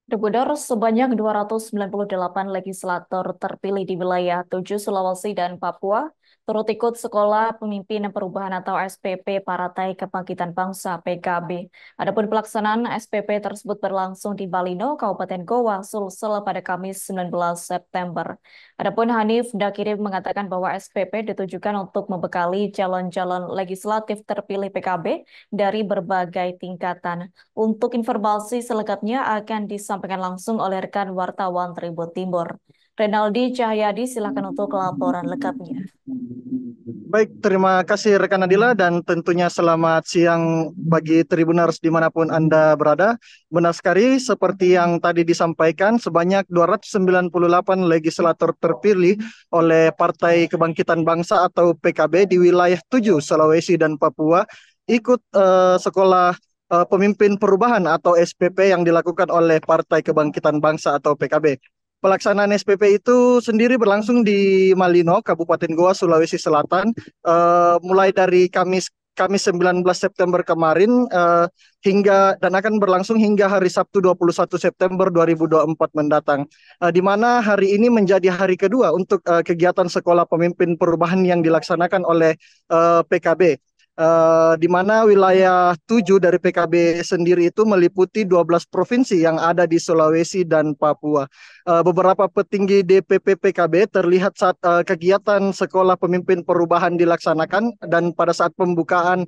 Beredar sebanyak 298 legislator terpilih di wilayah 7 Sulawesi dan Papua turut ikut Sekolah Pemimpin Perubahan atau SPP Partai Kebangkitan Bangsa (PKB). Adapun pelaksanaan SPP tersebut berlangsung di Balino, Kabupaten Goa, Sulsel pada Kamis 19 September. Adapun Hanif Dakiri mengatakan bahwa SPP ditujukan untuk membekali calon-calon legislatif terpilih PKB dari berbagai tingkatan. Untuk informasi selengkapnya akan disampaikan langsung oleh rekan wartawan Tribun Timur. Renaldi Cahyadi, silakan untuk laporan lengkapnya. Baik, terima kasih rekan Nadila dan tentunya selamat siang bagi Tribuners dimanapun Anda berada. Benar sekali seperti yang tadi disampaikan, sebanyak 298 legislator terpilih oleh Partai Kebangkitan Bangsa atau PKB di wilayah 7 Sulawesi dan Papua ikut sekolah pemimpin perubahan atau SPP yang dilakukan oleh Partai Kebangkitan Bangsa atau PKB. Pelaksanaan SPP itu sendiri berlangsung di Malino, Kabupaten Goa, Sulawesi Selatan, mulai dari Kamis 19 September kemarin hingga dan akan berlangsung hingga hari Sabtu 21 September 2024 mendatang. Di mana hari ini menjadi hari kedua untuk kegiatan Sekolah Pemimpin Perubahan yang dilaksanakan oleh PKB. Di mana wilayah 7 dari PKB sendiri itu meliputi 12 provinsi yang ada di Sulawesi dan Papua. Beberapa petinggi DPP PKB terlihat saat kegiatan Sekolah Pemimpin Perubahan dilaksanakan dan pada saat pembukaan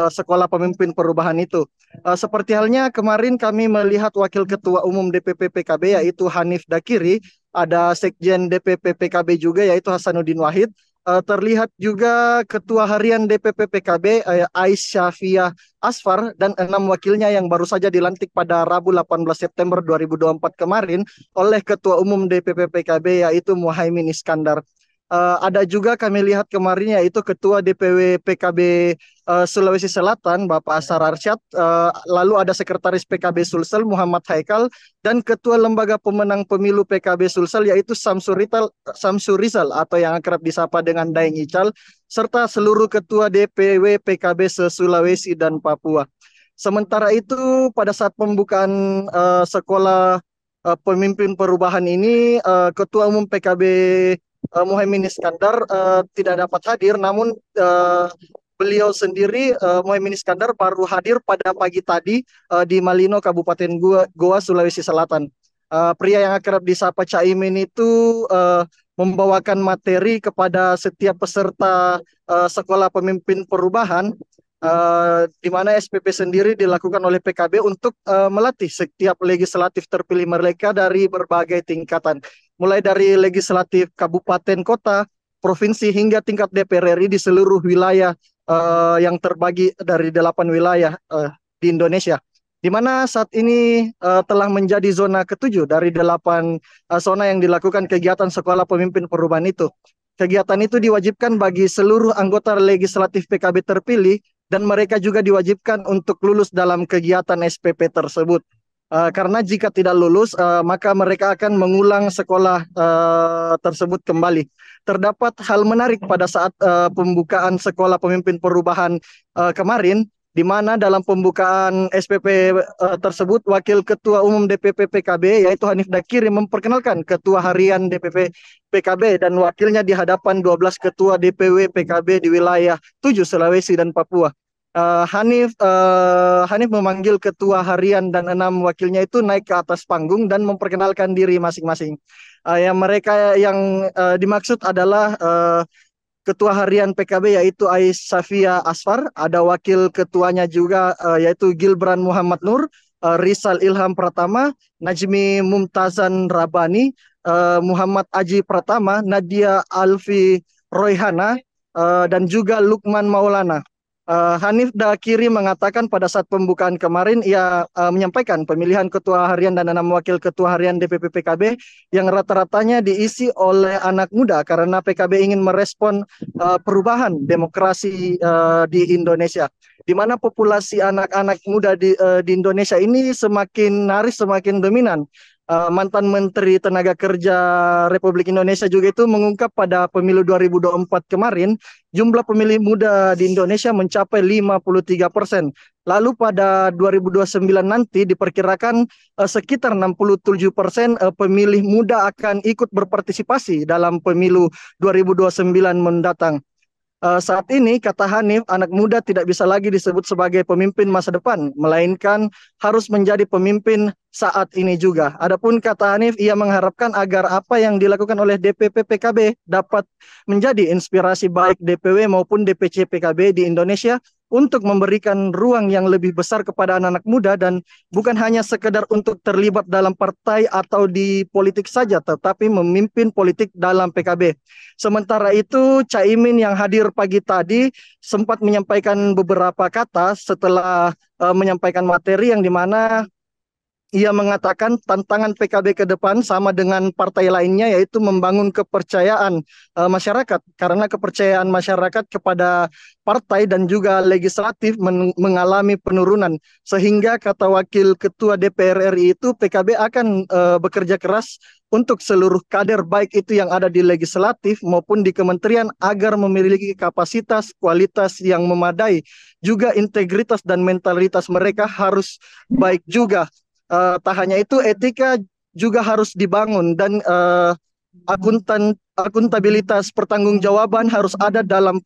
Sekolah Pemimpin Perubahan itu. Seperti halnya kemarin kami melihat Wakil Ketua Umum DPP PKB yaitu Hanif Dakiri, ada Sekjen DPP PKB juga yaitu Hasanuddin Wahid. Terlihat juga Ketua Harian DPP PKB Aisyafia Asfar dan 6 wakilnya yang baru saja dilantik pada Rabu 18 September 2024 kemarin oleh Ketua Umum DPP PKB yaitu Muhaimin Iskandar. Ada juga kami lihat kemarin yaitu Ketua DPW PKB Sulawesi Selatan Bapak Asar Arsyad, lalu ada Sekretaris PKB Sulsel Muhammad Haikal dan Ketua Lembaga Pemenang Pemilu PKB Sulsel yaitu Samsurizal atau yang akrab disapa dengan Daeng Ical, serta seluruh Ketua DPW PKB se-Sulawesi dan Papua. Sementara itu pada saat pembukaan sekolah pemimpin perubahan ini, Ketua Umum PKB Muhaimin Iskandar tidak dapat hadir, namun beliau sendiri Muhaimin Iskandar baru hadir pada pagi tadi di Malino, Kabupaten Goa, Sulawesi Selatan. Pria yang akrab disapa Caimin itu membawakan materi kepada setiap peserta sekolah pemimpin perubahan, di mana SPP sendiri dilakukan oleh PKB untuk melatih setiap legislatif terpilih mereka dari berbagai tingkatan, mulai dari legislatif kabupaten, kota, provinsi hingga tingkat DPR RI di seluruh wilayah yang terbagi dari 8 wilayah di Indonesia, di mana saat ini telah menjadi zona ketujuh dari 8 zona yang dilakukan kegiatan Sekolah Pemimpin Perubahan itu. Kegiatan itu diwajibkan bagi seluruh anggota legislatif PKB terpilih dan mereka juga diwajibkan untuk lulus dalam kegiatan SPP tersebut. Karena jika tidak lulus, maka mereka akan mengulang sekolah tersebut kembali. Terdapat hal menarik pada saat pembukaan Sekolah Pemimpin Perubahan kemarin, di mana dalam pembukaan SPP tersebut, Wakil Ketua Umum DPP PKB yaitu Hanif Dakiri memperkenalkan Ketua Harian DPP PKB dan wakilnya di hadapan 12 Ketua DPW PKB di wilayah 7 Sulawesi dan Papua. Hanif memanggil Ketua Harian dan 6 wakilnya itu naik ke atas panggung dan memperkenalkan diri masing-masing. Yang mereka yang dimaksud adalah Ketua Harian PKB yaitu Aisyafia Asfar, ada Wakil Ketuanya juga yaitu Gilbran Muhammad Nur, Rizal Ilham Pratama, Najmi Mumtazan Rabani, Muhammad Aji Pratama, Nadia Alfi Royhana, dan juga Lukman Maulana. Hanif Dakiri mengatakan pada saat pembukaan kemarin ia menyampaikan pemilihan Ketua Harian dan 6 wakil Ketua Harian DPP PKB yang rata-ratanya diisi oleh anak muda karena PKB ingin merespon perubahan demokrasi di Indonesia, di mana populasi anak-anak muda di Indonesia ini semakin nyaris semakin dominan. Mantan Menteri Tenaga Kerja Republik Indonesia juga itu mengungkap pada pemilu 2024 kemarin, jumlah pemilih muda di Indonesia mencapai 53%. Lalu pada 2029 nanti diperkirakan sekitar 67% pemilih muda akan ikut berpartisipasi dalam pemilu 2029 mendatang. Saat ini, kata Hanif, anak muda tidak bisa lagi disebut sebagai pemimpin masa depan, melainkan harus menjadi pemimpin saat ini juga. Adapun kata Hanif, ia mengharapkan agar apa yang dilakukan oleh DPP PKB dapat menjadi inspirasi baik DPW maupun DPC PKB di Indonesia untuk memberikan ruang yang lebih besar kepada anak-anak muda dan bukan hanya sekedar untuk terlibat dalam partai atau di politik saja, tetapi memimpin politik dalam PKB. Sementara itu, Caimin yang hadir pagi tadi sempat menyampaikan beberapa kata setelah menyampaikan materi yang dimana ia mengatakan tantangan PKB ke depan sama dengan partai lainnya yaitu membangun kepercayaan masyarakat karena kepercayaan masyarakat kepada partai dan juga legislatif mengalami penurunan sehingga kata Wakil Ketua DPR RI itu PKB akan bekerja keras untuk seluruh kader baik itu yang ada di legislatif maupun di kementerian agar memiliki kapasitas kualitas yang memadai juga integritas dan mentalitas mereka harus baik juga. Tak hanya itu, etika juga harus dibangun dan akuntabilitas pertanggungjawaban harus ada dalam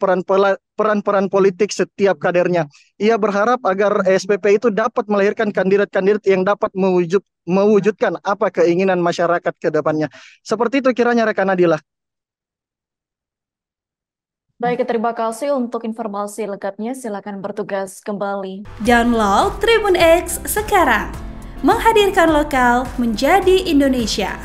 peran-peran politik setiap kadernya. Ia berharap agar SPP itu dapat melahirkan kandidat-kandidat yang dapat mewujudkan apa keinginan masyarakat ke depannya. Seperti itu kiranya rekan Nadila. Baik, terima kasih untuk informasi lengkapnya. Silakan bertugas kembali. Download Tribun X sekarang. Menghadirkan lokal menjadi Indonesia.